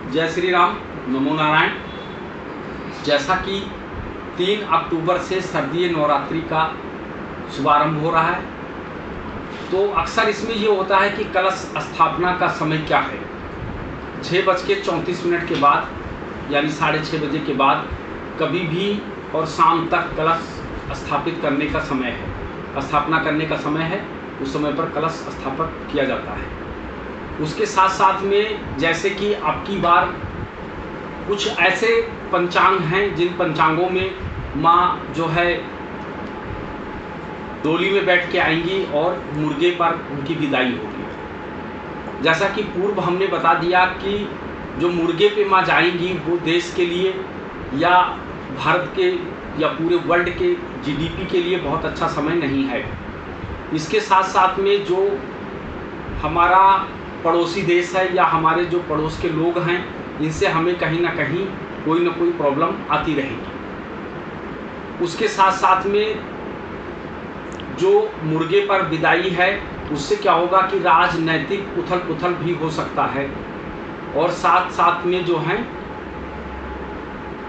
जय श्री राम, नमो नारायण। जैसा कि 3 अक्टूबर से शारदीय नवरात्रि का शुभारंभ हो रहा है, तो अक्सर इसमें ये होता है कि कलश स्थापना का समय क्या है। 6:34 के बाद यानी 6:30 बजे के बाद कभी भी और शाम तक कलश स्थापित करने का समय है, स्थापना करने का समय है। उस समय पर कलश स्थापित किया जाता है। उसके साथ साथ में जैसे कि अब की बार कुछ ऐसे पंचांग हैं जिन पंचांगों में माँ जो है डोली में बैठ के आएंगी और मुर्गे पर उनकी विदाई होगी। जैसा कि पूर्व हमने बता दिया कि जो मुर्गे पे माँ जाएंगी वो देश के लिए या भारत के या पूरे वर्ल्ड के जीडीपी के लिए बहुत अच्छा समय नहीं है। इसके साथ साथ में जो हमारा पड़ोसी देश है या हमारे जो पड़ोस के लोग हैं, इनसे हमें कहीं ना कहीं कोई ना कोई प्रॉब्लम आती रहेगी। उसके साथ साथ में जो मुर्गे पर विदाई है उससे क्या होगा कि राजनैतिक उथल पुथल भी हो सकता है और साथ साथ में जो है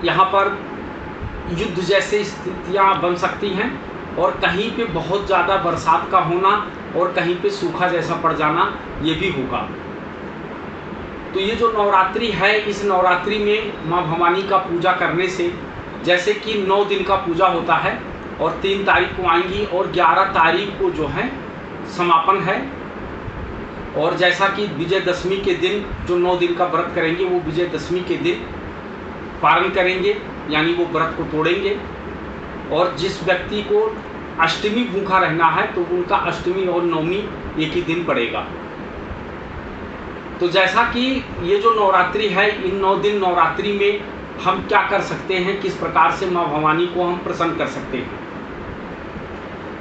यहाँ पर युद्ध जैसे स्थितियाँ बन सकती हैं और कहीं पे बहुत ज़्यादा बरसात का होना और कहीं पे सूखा जैसा पड़ जाना ये भी होगा। तो ये जो नवरात्रि है, इस नवरात्रि में माँ भवानी का पूजा करने से जैसे कि 9 दिन का पूजा होता है और 3 तारीख को आएंगी और 11 तारीख को जो है समापन है। और जैसा कि विजयदशमी के दिन जो 9 दिन का व्रत करेंगे वो विजयदशमी के दिन पारण करेंगे, यानी वो व्रत को तोड़ेंगे। और जिस व्यक्ति को अष्टमी भूखा रहना है तो उनका अष्टमी और नवमी एक ही दिन पड़ेगा। तो जैसा कि ये जो नवरात्रि है, इन 9 दिन नवरात्रि में हम क्या कर सकते हैं, किस प्रकार से माँ भवानी को हम प्रसन्न कर सकते हैं।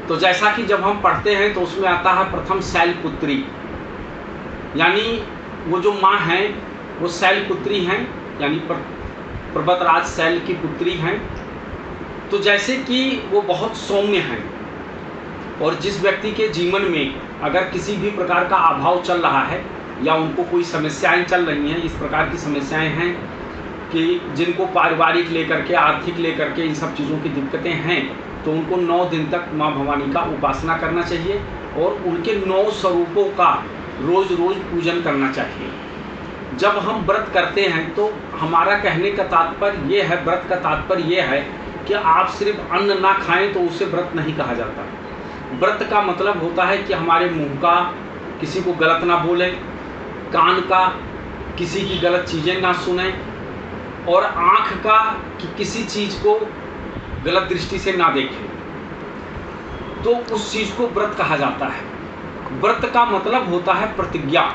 तो जैसा कि जब हम पढ़ते हैं तो उसमें आता है प्रथम शैलपुत्री, यानी वो जो माँ हैं वो शैलपुत्री हैं, यानी पर्वतराज शैल की पुत्री हैं। तो जैसे कि वो बहुत सौम्य हैं और जिस व्यक्ति के जीवन में अगर किसी भी प्रकार का अभाव चल रहा है या उनको कोई समस्याएं चल रही हैं, इस प्रकार की समस्याएं हैं कि जिनको पारिवारिक लेकर के, आर्थिक लेकर के इन सब चीज़ों की दिक्कतें हैं, तो उनको 9 दिन तक माँ भवानी का उपासना करना चाहिए और उनके 9 स्वरूपों का रोज़ रोज़ पूजन करना चाहिए। जब हम व्रत करते हैं तो हमारा कहने का तात्पर्य ये है, व्रत का तात्पर्य ये है कि आप सिर्फ अन्न ना खाएं तो उसे व्रत नहीं कहा जाता। व्रत का मतलब होता है कि हमारे मुंह का किसी को गलत ना बोलें, कान का किसी की गलत चीज़ें ना सुनें और आँख का कि किसी चीज़ को गलत दृष्टि से ना देखें, तो उस चीज़ को व्रत कहा जाता है। व्रत का मतलब होता है प्रतिज्ञा।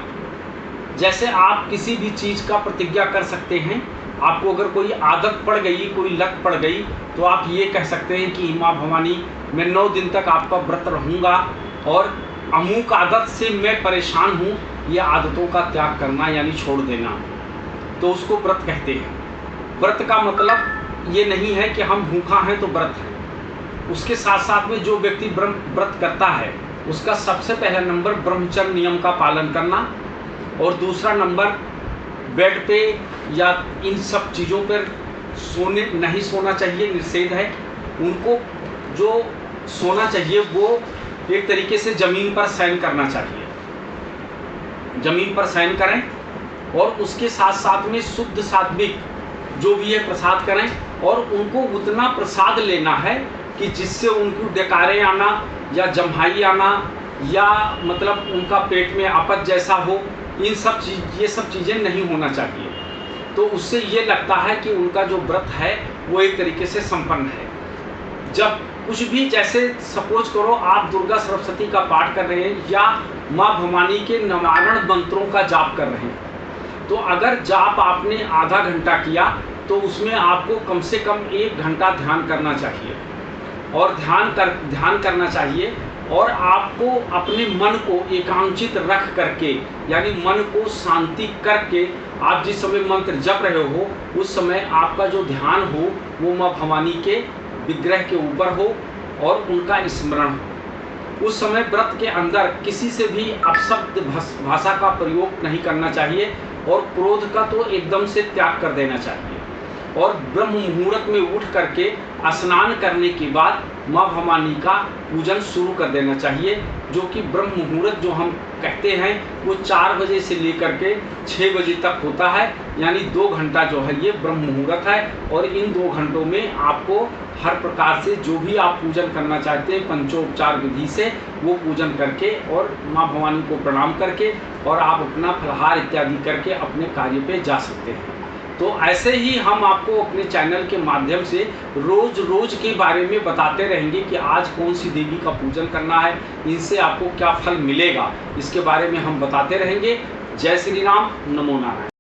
जैसे आप किसी भी चीज़ का प्रतिज्ञा कर सकते हैं। आपको अगर कोई आदत पड़ गई, कोई लत पड़ गई, तो आप ये कह सकते हैं कि माँ भवानी मैं 9 दिन तक आपका व्रत रहूँगा और अमुक आदत से मैं परेशान हूँ, ये आदतों का त्याग करना यानी छोड़ देना, तो उसको व्रत कहते हैं। व्रत का मतलब ये नहीं है कि हम भूखा हैं तो व्रत है। उसके साथ साथ में जो व्यक्ति व्रत करता है उसका सबसे पहला नंबर ब्रह्मचर्य नियम का पालन करना और दूसरा नंबर बेड पे या इन सब चीज़ों पर नहीं सोना चाहिए, निषेध है। उनको जो सोना चाहिए वो एक तरीके से ज़मीन पर शयन करना चाहिए, ज़मीन पर शयन करें और उसके साथ साथ में शुद्ध सात्विक जो भी है प्रसाद करें और उनको उतना प्रसाद लेना है कि जिससे उनको डकारे आना या जम्हाई आना या मतलब उनका पेट में अपच जैसा हो, ये सब चीज़ें नहीं होना चाहिए। तो उससे ये लगता है कि उनका जो व्रत है वो एक तरीके से संपन्न है। जब कुछ भी, जैसे सपोज करो आप दुर्गा सरस्वती का पाठ कर रहे हैं या माँ भवानी के नवारण मंत्रों का जाप कर रहे हैं, तो अगर जाप आपने आधा घंटा किया तो उसमें आपको कम से कम 1 घंटा ध्यान करना चाहिए और ध्यान करना चाहिए और आपको अपने मन को एकांचित रख करके, यानी मन को शांति करके आप जिस समय मंत्र जप रहे हो उस समय आपका जो ध्यान हो वो माँ भवानी के विग्रह के ऊपर हो और उनका स्मरण हो। उस समय व्रत के अंदर किसी से भी अपशब्द भाषा का प्रयोग नहीं करना चाहिए और क्रोध का तो एकदम से त्याग कर देना चाहिए। और ब्रह्म मुहूर्त में उठ करके स्नान करने के बाद माँ भवानी का पूजन शुरू कर देना चाहिए, जो कि ब्रह्म मुहूर्त जो हम कहते हैं वो 4 बजे से लेकर के 6 बजे तक होता है, यानी 2 घंटा जो है ये ब्रह्म मुहूर्त है। और इन 2 घंटों में आपको हर प्रकार से जो भी आप पूजन करना चाहते हैं पंचोपचार विधि से वो पूजन करके और माँ भवानी को प्रणाम करके और आप अपना फलाहार इत्यादि करके अपने कार्य पे जा सकते हैं। तो ऐसे ही हम आपको अपने चैनल के माध्यम से रोज रोज के बारे में बताते रहेंगे कि आज कौन सी देवी का पूजन करना है, इनसे आपको क्या फल मिलेगा, इसके बारे में हम बताते रहेंगे। जय श्री राम, नमो नारायण।